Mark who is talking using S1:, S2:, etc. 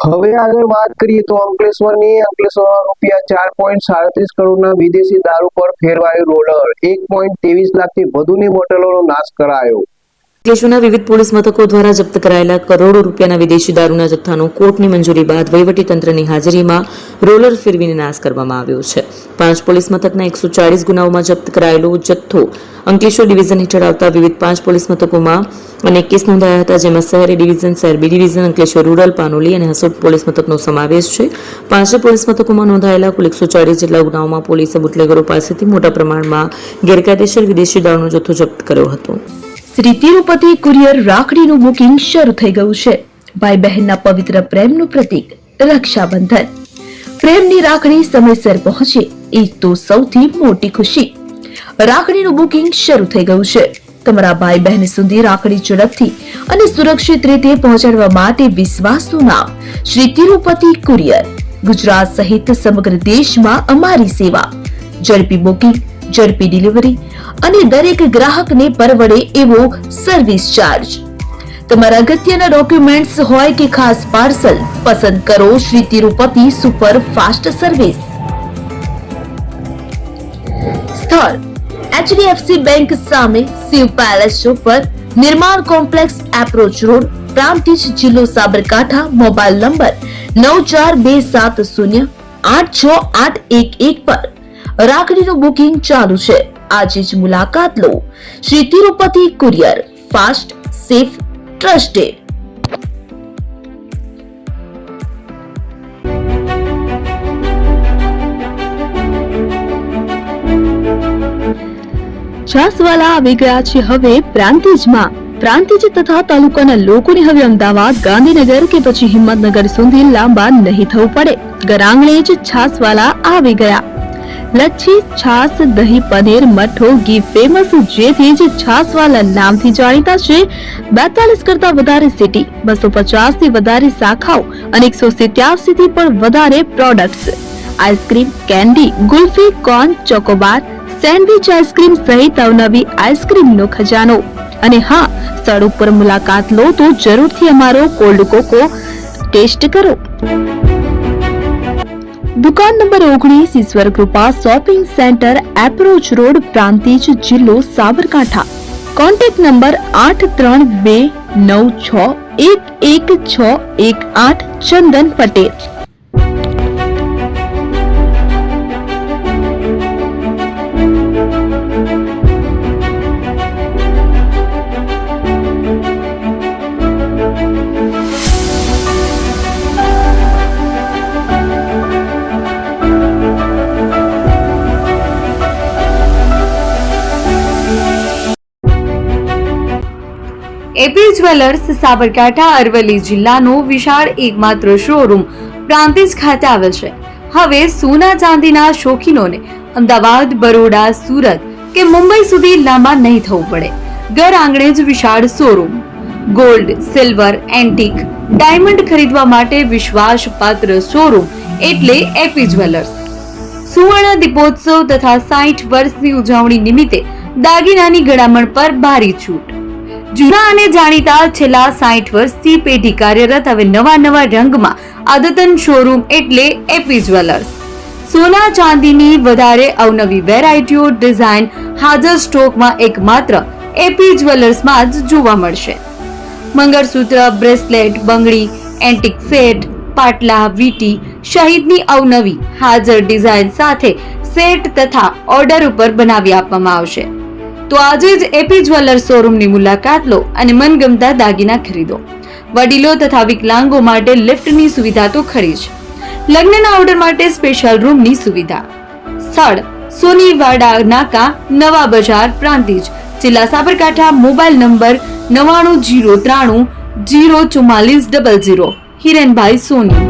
S1: હવે આગળ વાત કરીએ તો અંકલેશ્વરમાં રૂપિયા 4.37 કરોડના વિદેશી દારૂ પર ફેરવાયું રોલર, 1.23 લાખથી વધુની બોટલોનો નાશ કરાયો.
S2: અંકલેશ્વરના વિવિધ પોલીસ મથકો દ્વારા જપ્ત કરાયેલા કરોડો રૂપિયાના વિદેશી દારૂના જથ્થાનો કોર્ટની મંજૂરી બાદ વહીવટીતંત્રની હાજરીમાં રોલર ફેરવીને નાશ કરવામાં આવ્યો છે. 5 પોલીસ મથકના 140 ગુનાઓમાં જપ્ત કરાયેલો જથ્થો અંકલેશ્વર ડિવિઝન હેઠળ આવતા વિવિધ 5 પોલીસ મથકોમાં અનેક કેસ નોંધાયા હતા, જેમાં શહેર એ ડિવિઝન, શહેર B division, Ankleshwar rural, Panoli અને હસોદ પોલીસ મથકનો સમાવેશ છે. 5 પોલીસ મથકોમાં નોંધાયેલા કુલ 140 જેટલા ગુનાઓમાં પોલીસે બુટલેગરો પાસેથી મોટા પ્રમાણમાં ગેરકાયદેસર વિદેશી દારૂનો જથ્થો જપ્ત કર્યો હતો.
S3: શ્રી તિરુપતિ કુરિયર રાખડીનું બુકિંગ શરૂ થઈ ગયું છે. ભાઈ બહેનના પવિત્ર પ્રેમનું પ્રતીક રક્ષાબંધન. પ્રેમની રાખડી સમયસર પહોંચે એ તો સૌથી મોટી ખુશી. રાખડીનું બુકિંગ શરૂ થઈ ગયું છે. તમારા ભાઈ બહેન સુધી રાખડી ઝડપથી અને સુરક્ષિત રીતે પહોંચાડવા માટે વિશ્વાસનું નામ શ્રી તિરુપતિ કુરિયર. ગુજરાત સહિત સમગ્ર દેશમાં અમારી સેવા. ઝડપી બુકિંગ, ઝડપી ડિલિવરી અને દરેક ગ્રાહકને પરવડે એવો સર્વિસ ચાર્જ. તમારા અગત્યના ડોક્યુમેન્ટ્સ હોય કે ખાસ પાર્સલ, પસંદ કરો Shri Tirupati super fast service. સ્થળ HDFC બેંક સામે, શિવ પેલેસ ઉપર, નિર્માણ કોમ્પ્લેક્સ, એપ્રોચ રોડ, પ્રાંતિજ, જિલ્લો સાબરકાંઠા. મોબાઈલ નંબર 9427086811 પર રાખડીનું બુકિંગ ચાલુ છે. આજે જ મુલાકાત લો. Shri Tirupati courier, fast, safe, trusted. Chhaswala આવી ગયા છે હવે પ્રાંતિજમાં. પ્રાંતિજ તથા તાલુકાના લોકોને હવે અમદાવાદ, ગાંધીનગર કે પછી હિંમતનગર સુધી લાંબા નહીં થવું પડે. ઘર આંગણે જ છાસવાલા આવી ગયા. લચ્છી, છાસ, દહીં, પનીર, મઠો, ઘી ફેમસ, જેથી જ છાસવાલા નામથી જાણીતા છે. 42 કરતા વધારે સિટી, 250 થી વધારે શાખાઓ અને 187 થી પણ વધારે products. Ice cream, candy, kulfi, corn, Chocobar, sandwich ice cream સહિત અવનવી આઈસ્ક્રીમનો ખજાનો. અને હા, સ્થળ ઉપર મુલાકાત લો તો જરૂરથી અમારો કોલ્ડ કોકો ટેસ્ટ કરો. દુકાન number 19, Ishwar Krupa shopping center, approach road, Prantij, જિલ્લો Sabarkantha. Contact number 8329611618. Chandan Patel.
S4: AP jewellers Sabarkantha Aravalli જિલ્લાનો વિશાળ એકમાત્ર શોરૂમ પ્રાંતિજ ખાતે આવેલ છે. હવે સોના ચાંદીના શોખીનોને અમદાવાદ, બરોડા, સુરત કે મુંબઈ સુધી લાંબા નહીં થવું પડે. ઘર આંગણે જ વિશાળ showroom. Gold, silver, antique, diamond ખરીદવા માટે વિશ્વાસપાત્ર શોરૂમ એટલે એપી જ્વેલર્સ. સુવર્ણ દીપોત્સવ તથા 60 વર્ષની ઉજવણી નિમિત્તે દાગીનાની ગળામણ પર ભારી છૂટ. જૂના અને જાણીતા છેલ્લા 60 વર્ષથી પેઢી કાર્યરત હવે નવા રંગમાં અદ્યતન શોરૂમ એટલે એપી જ્વેલર્સ. સોના ચાંદીની વધારે અવનવી વેરાયટીઓ, ડિઝાઇન હાજર સ્ટોકમાં એકમાત્ર એપી જ્વેલર્સમાં જ જોવા મળશે. મંગળસૂત્ર, બ્રેસલેટ, બંગડી, એન્ટિક સેટ, પાટલા, વીટી સહિતની અવનવી હાજર ડિઝાઇન સાથે સેટ તથા ઓર્ડર ઉપર બનાવી આપવામાં આવશે. તો આજે જ એપી જ્વેલર્સ શોરૂમની મુલાકાત લો અને મનગમતા દાગીના ખરીદો. વડીલો તથા વિકલાંગો માટે લિફ્ટની સુવિધા તો ખરી જ. લગ્નના ઓર્ડર માટે સ્પેશિયલ રૂમની સુવિધા. સ્થળ સોનીવાડા નાકા, નવા બજાર, પ્રાંતિજ, જિલ્લા સાબરકાંઠા. Mobile number 9903004400. હિરેનભાઈ સોની.